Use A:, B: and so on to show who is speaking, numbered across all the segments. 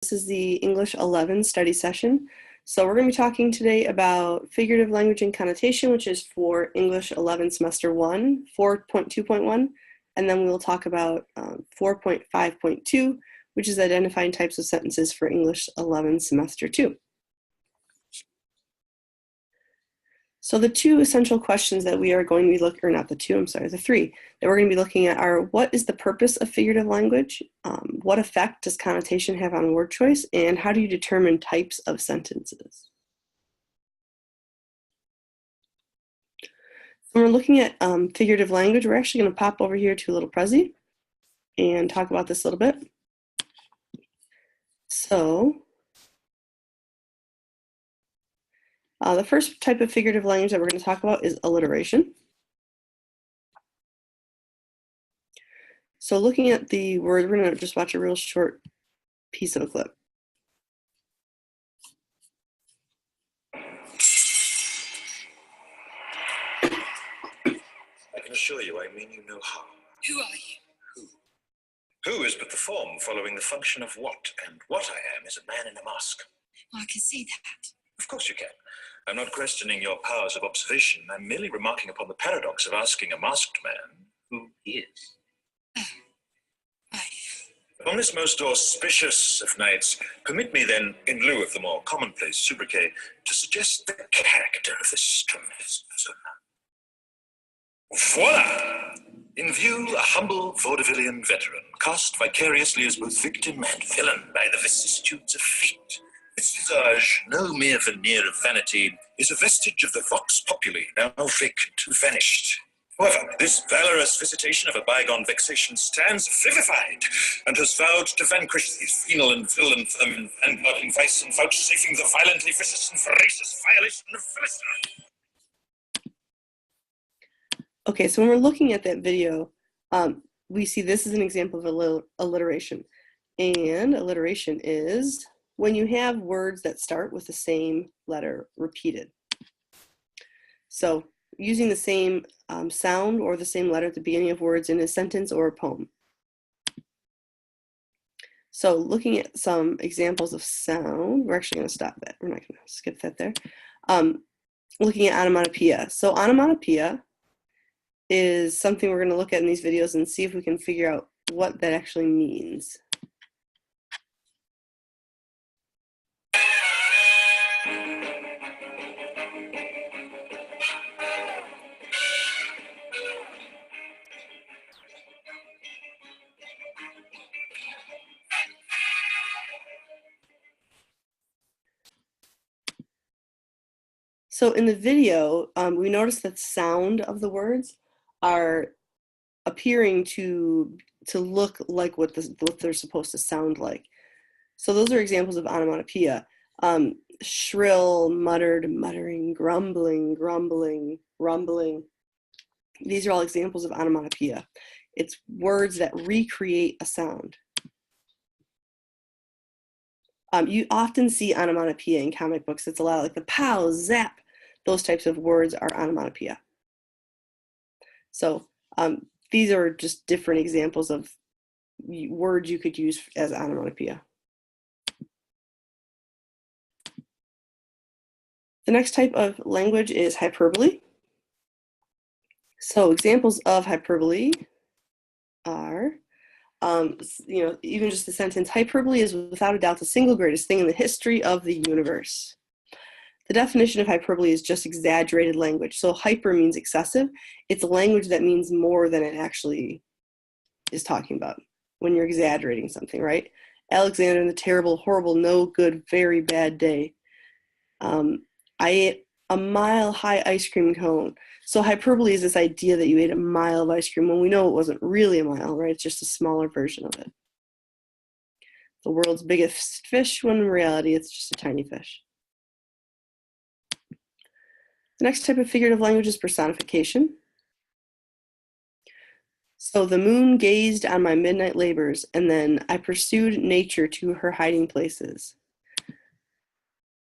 A: This is the English 11 study session. So we're going to be talking today about figurative language and connotation, which is for English 11 semester 1, 4.2.1, and then we'll talk about 4.5.2, which is identifying types of sentences for English 11 semester 2. So the two essential questions that we are going to be looking, or not the two, I'm sorry, the three that we're going to be looking at are: what is the purpose of figurative language? What effect does connotation have on word choice? And how do you determine types of sentences? When we're looking at figurative language, we're actually going to pop over here to a little Prezi and talk about this a little bit. So the first type of figurative language that we're going to talk about is alliteration. So looking at the word, we're going to just watch a real short piece of a clip.
B: I can assure you, I mean you no harm.
C: Who are you?
B: Who is but the form following the function of what, and what I am is a man in a mask.
C: I can see that.
B: Of course you can. I'm not questioning your powers of observation. I'm merely remarking upon the paradox of asking a masked man who he is. On this most auspicious of nights, permit me then, in lieu of the more commonplace sobriquet, to suggest the character of this tremendous persona. Voila! In view, a humble vaudevillian veteran, cast vicariously as both victim and villain by the vicissitudes of fate. Its visage, no mere veneer of vanity, is a vestige of the vox populi, now vacant and vanished. However, this valorous visitation of a bygone vexation stands vivified, and has vowed to vanquish these venal and villain vermin, vanguarding vice and vouchsafing the violently vicious and voracious violation of Philistine.
A: Okay, so when we're looking at that video, we see this is an example of alliteration. And alliteration is when you have words that start with the same letter repeated. So using the same sound or the same letter at the beginning of words in a sentence or a poem. So looking at some examples of sound, we're actually going to stop that. We're not going to skip that there. Looking at onomatopoeia. So onomatopoeia is something we're going to look at in these videos and see if we can figure out what that actually means. So in the video, we notice that the sound of the words are appearing to look like what they're supposed to sound like. So those are examples of onomatopoeia. Shrill, muttered, muttering, grumbling, grumbling, rumbling. These are all examples of onomatopoeia. It's words that recreate a sound. You often see onomatopoeia in comic books. It's a lot like the pow, zap. Those types of words are onomatopoeia. So these are just different examples of words you could use as onomatopoeia. The next type of language is hyperbole. So examples of hyperbole are, even just the sentence, hyperbole is without a doubt the single greatest thing in the history of the universe. The definition of hyperbole is just exaggerated language. So hyper means excessive. It's a language that means more than it actually is talking about when you're exaggerating something, right? Alexander and the terrible, horrible, no good, very bad day. I ate a mile-high ice cream cone. So hyperbole is this idea that you ate a mile of ice cream when we know it wasn't really a mile, right? It's just a smaller version of it. The world's biggest fish, when in reality it's just a tiny fish. The next type of figurative language is personification. So the moon gazed on my midnight labors, and then I pursued nature to her hiding places.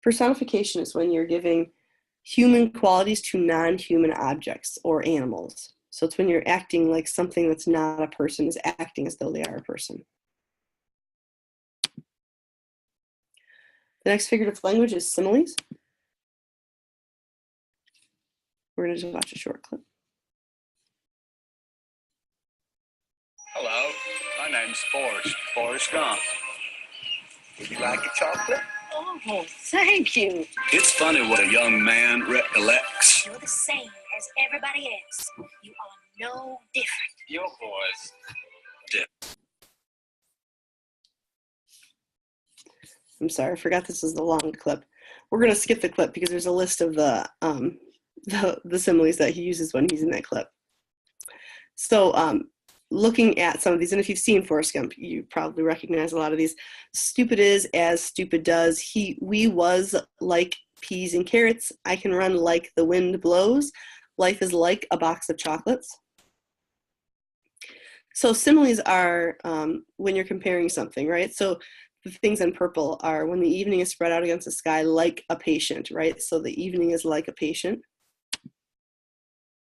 A: Personification is when you're giving human qualities to non-human objects or animals. So it's when you're acting like something that's not a person is acting as though they are a person. The next figurative language is similes. We're going to just watch a short clip.
D: Hello, my name's Forrest Gump. Would you like a chocolate?
E: Oh, thank you.
D: It's funny what a young man recollects.
E: You're the same as everybody else. You are no different.
D: Your voice.
A: I'm sorry, I forgot this is the long clip. We're going to skip the clip because there's a list of the similes that he uses when he's in that clip. So looking at some of these, and if you've seen Forrest Gump, you probably recognize a lot of these. Stupid is as stupid does. We was like peas and carrots. I can run like the wind blows. Life is like a box of chocolates. So similes are when you're comparing something, right? So the things in purple are when the evening is spread out against the sky like a patient, right? So the evening is like a patient.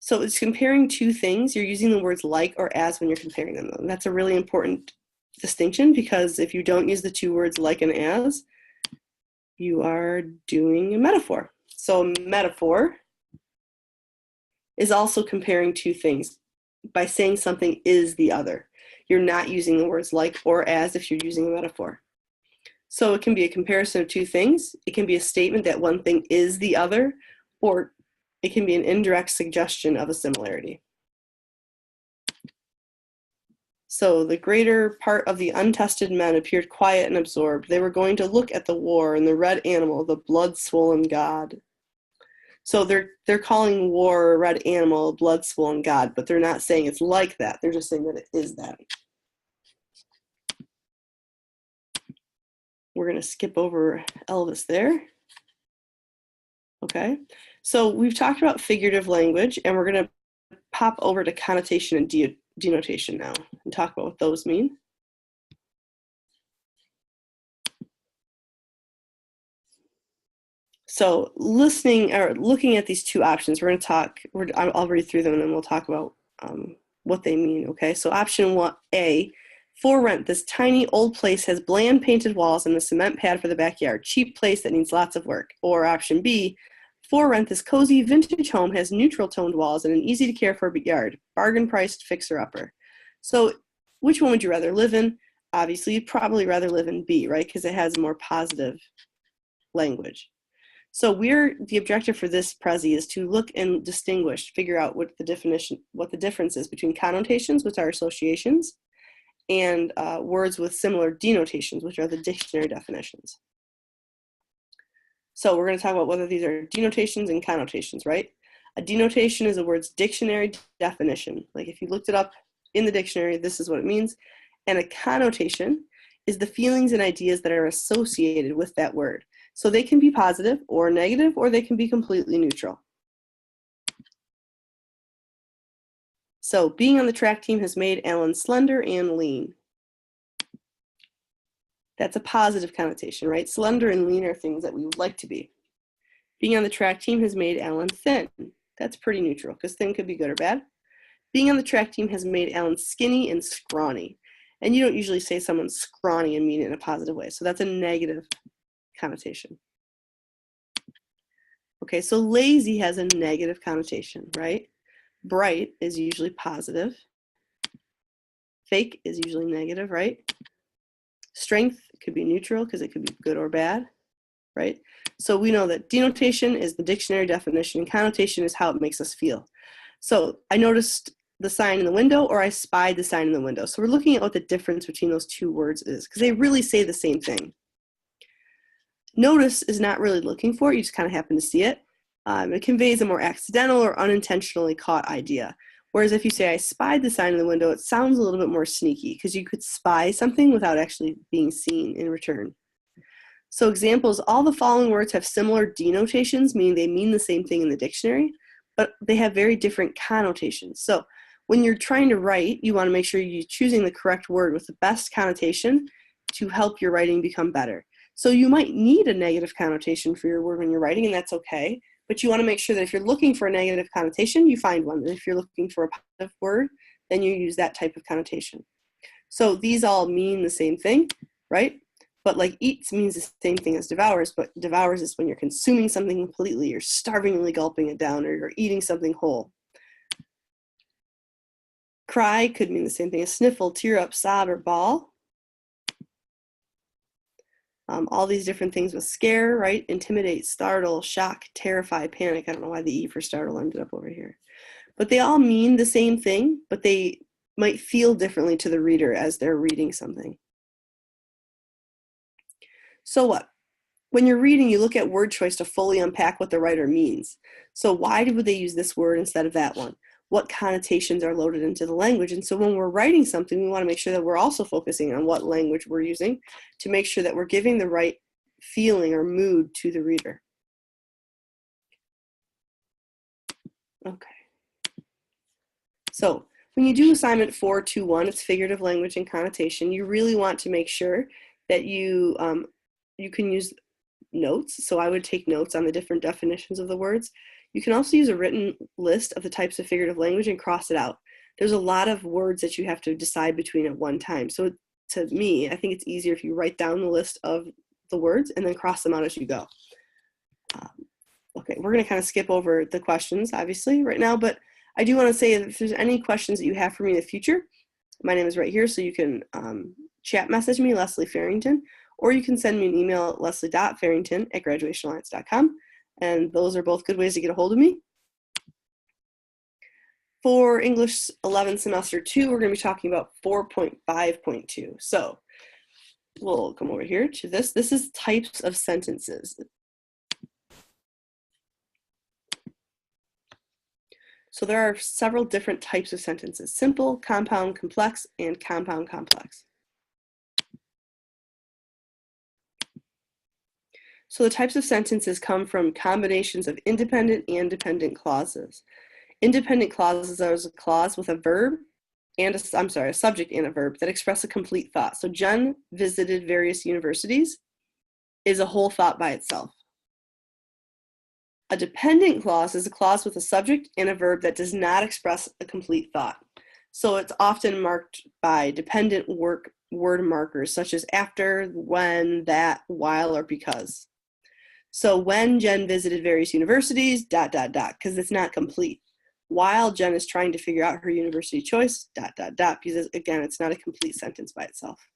A: So it's comparing two things. You're using the words like or as when you're comparing them. And that's a really important distinction, because if you don't use the two words like and as, you are doing a metaphor. So a metaphor is also comparing two things by saying something is the other. You're not using the words like or as if you're using a metaphor. So it can be a comparison of two things. It can be a statement that one thing is the other, or it can be an indirect suggestion of a similarity. So the greater part of the untested men appeared quiet and absorbed. They were going to look at the war and the red animal, the blood-swollen god. So they're calling war a red animal, a blood-swollen god, but they're not saying it's like that. They're just saying that it is that. We're going to skip over Elvis there. Okay, so we've talked about figurative language, and we're going to pop over to connotation and denotation now and talk about what those mean. So looking at these two options, we're going to talk, I'll read through them and then we'll talk about what they mean, okay? So option 1A, for rent, this tiny old place has bland painted walls and a cement pad for the backyard. Cheap place that needs lots of work. Or option B, for rent, this cozy vintage home has neutral toned walls and an easy to care for yard. Bargain priced fixer-upper. So which one would you rather live in? Obviously, you'd probably rather live in B, right? Because it has more positive language. So the objective for this Prezi is to look and distinguish, figure out what the difference is between connotations, which are associations, and words with similar denotations, which are the dictionary definitions. So we're going to talk about whether these are denotations and connotations, right? A denotation is a word's dictionary definition. Like if you looked it up in the dictionary, this is what it means. And a connotation is the feelings and ideas that are associated with that word. So they can be positive or negative, or they can be completely neutral. So being on the track team has made Alan slender and lean. That's a positive connotation, right? Slender and lean are things that we would like to be. Being on the track team has made Alan thin. That's pretty neutral, because thin could be good or bad. Being on the track team has made Alan skinny and scrawny. And you don't usually say someone's scrawny and mean it in a positive way. So that's a negative connotation. Okay, so lazy has a negative connotation, right? Bright is usually positive. Fake is usually negative, right? Strength could be neutral because it could be good or bad, right? So we know that denotation is the dictionary definition and connotation is how it makes us feel. So I noticed the sign in the window, or I spied the sign in the window. So we're looking at what the difference between those two words is, because they really say the same thing. Notice is not really looking for it, you just kind of happen to see it. It conveys a more accidental or unintentionally caught idea. Whereas if you say, I spied the sign in the window, it sounds a little bit more sneaky, because you could spy something without actually being seen in return. So examples, all the following words have similar denotations, meaning they mean the same thing in the dictionary, but they have very different connotations. So when you're trying to write, you want to make sure you're choosing the correct word with the best connotation to help your writing become better. So you might need a negative connotation for your word when you're writing, and that's okay. But you want to make sure that if you're looking for a negative connotation, you find one. And if you're looking for a positive word, then you use that type of connotation. So these all mean the same thing, right? But like eats means the same thing as devours, but devours is when you're consuming something completely, you're starvingly gulping it down, or you're eating something whole. Cry could mean the same thing as sniffle, tear up, sob, or bawl. All these different things with scare, right? Intimidate, startle, shock, terrify, panic. I don't know why the E for startle ended up over here. But they all mean the same thing, but they might feel differently to the reader as they're reading something. So what? When you're reading, you look at word choice to fully unpack what the writer means. So why would they use this word instead of that one? What connotations are loaded into the language? And so when we're writing something, we want to make sure that we're also focusing on what language we're using to make sure that we're giving the right feeling or mood to the reader. Okay. So when you do assignment 4.2.1, it's figurative language and connotation, you really want to make sure that you can use notes. So I would take notes on the different definitions of the words. You can also use a written list of the types of figurative language and cross it out. There's a lot of words that you have to decide between at one time. So to me, I think it's easier if you write down the list of the words and then cross them out as you go. Okay, we're going to kind of skip over the questions, obviously, right now, but I do want to say that if there's any questions that you have for me in the future, my name is right here, so you can chat message me, Leslie Farrington, or you can send me an email at leslie.farrington@graduationalliance.com, and those are both good ways to get a hold of me. For English 11 semester 2, we're going to be talking about 4.5.2. So we'll come over here to this. This is types of sentences. So there are several different types of sentences: simple, compound, complex, and compound complex. So the types of sentences come from combinations of independent and dependent clauses. Independent clauses are a clause with a verb and a subject and a verb that express a complete thought. So Jen visited various universities is a whole thought by itself. A dependent clause is a clause with a subject and a verb that does not express a complete thought. So it's often marked by dependent word markers such as after, when, that, while, or because. So when Jen visited various universities, ... because it's not complete. While Jen is trying to figure out her university choice, ... because again, it's not a complete sentence by itself.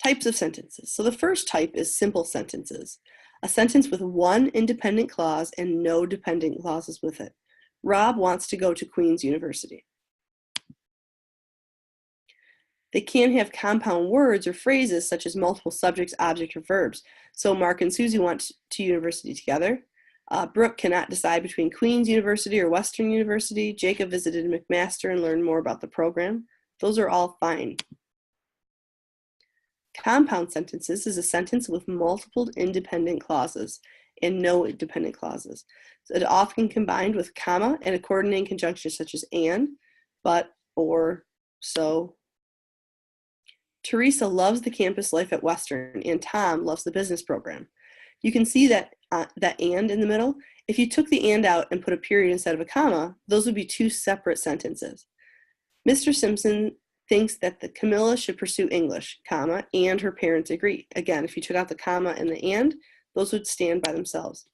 A: Types of sentences. So the first type is simple sentences. A sentence with one independent clause and no dependent clauses with it. Rob wants to go to Queen's University. They can have compound words or phrases such as multiple subjects, objects, or verbs. So Mark and Susie went to university together. Brooke cannot decide between Queen's University or Western University. Jacob visited McMaster and learned more about the program. Those are all fine. Compound sentences is a sentence with multiple independent clauses and no dependent clauses. So it often combined with comma and a coordinating conjunction such as and, but, or, so. Teresa loves the campus life at Western, and Tom loves the business program. You can see that that and in the middle. If you took the and out and put a period instead of a comma, those would be two separate sentences. Mr. Simpson thinks that the Camilla should pursue English, comma, and her parents agree. Again, if you took out the comma and the and, those would stand by themselves.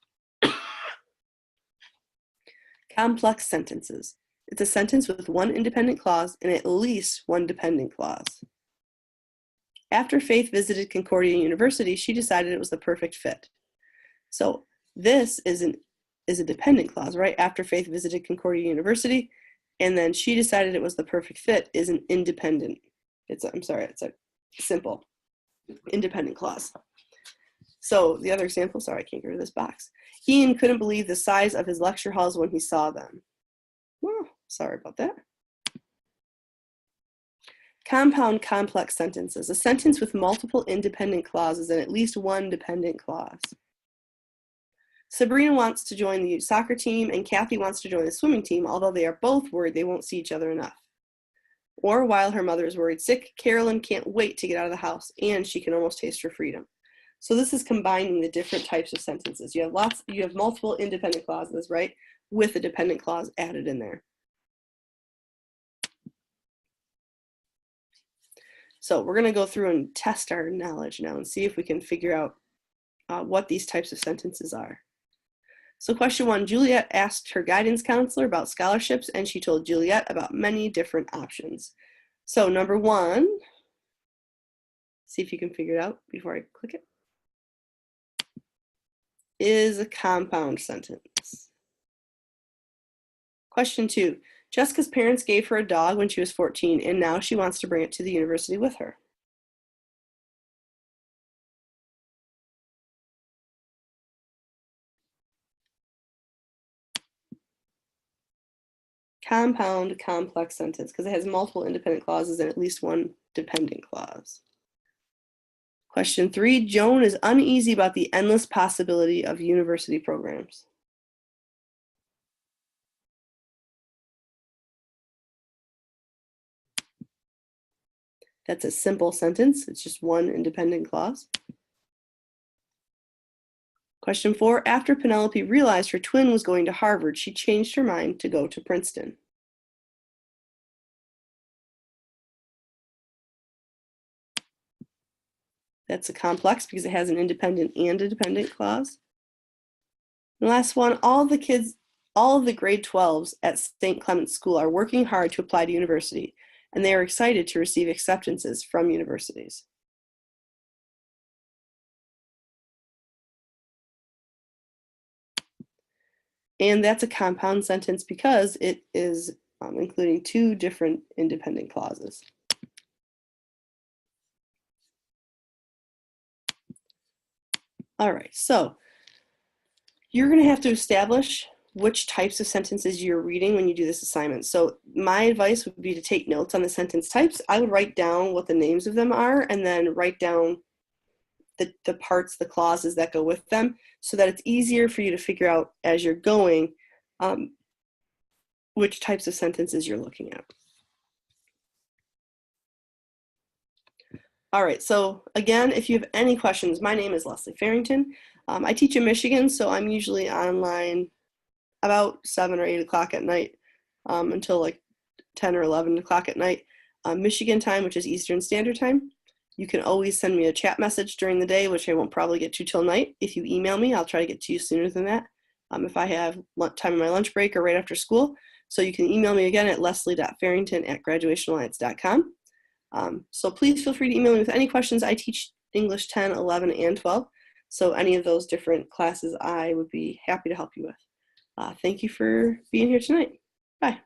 A: Complex sentences. It's a sentence with one independent clause and at least one dependent clause. After Faith visited Concordia University, she decided it was the perfect fit. So this is a dependent clause, right? After Faith visited Concordia University, and then she decided it was the perfect fit is an independent. It's a simple independent clause. So the other example, sorry, I can't get rid of this box. Ian couldn't believe the size of his lecture halls when he saw them. Well, sorry about that. Compound complex sentences, a sentence with multiple independent clauses and at least one dependent clause. Sabrina wants to join the soccer team and Kathy wants to join the swimming team, although they are both worried they won't see each other enough. Or while her mother is worried sick, Carolyn can't wait to get out of the house and she can almost taste her freedom. So this is combining the different types of sentences. You have multiple independent clauses, right? With a dependent clause added in there. So we're going to go through and test our knowledge now and see if we can figure out what these types of sentences are. So question 1, Juliet asked her guidance counselor about scholarships, and she told Juliet about many different options. So number 1, see if you can figure it out before I click it, is a compound sentence. Question 2, Jessica's parents gave her a dog when she was 14, and now she wants to bring it to the university with her. Compound complex sentence because it has multiple independent clauses and at least one dependent clause. Question 3, Joan is uneasy about the endless possibility of university programs. That's a simple sentence. It's just one independent clause. Question 4, after Penelope realized her twin was going to Harvard, she changed her mind to go to Princeton. That's a complex because it has an independent and a dependent clause. The last one, all of the grade 12s at St. Clement's School are working hard to apply to university, and they are excited to receive acceptances from universities. And that's a compound sentence because it is including two different independent clauses. All right, so you're going to have to establish which types of sentences you're reading when you do this assignment. So my advice would be to take notes on the sentence types. I would write down what the names of them are and then write down the parts, the clauses that go with them so that it's easier for you to figure out as you're going which types of sentences you're looking at. All right, so again, if you have any questions, my name is Leslie Farrington. I teach in Michigan, so I'm usually online about 7 or 8 o'clock at night until like 10 or 11 o'clock at night. Michigan time, which is Eastern Standard Time. You can always send me a chat message during the day, which I won't probably get to till night. If you email me, I'll try to get to you sooner than that if I have time in my lunch break or right after school. So you can email me again at leslie.farrington@graduationalliance.com. So please feel free to email me with any questions. I teach English 10, 11, and 12. So any of those different classes I would be happy to help you with. Thank you for being here tonight. Bye.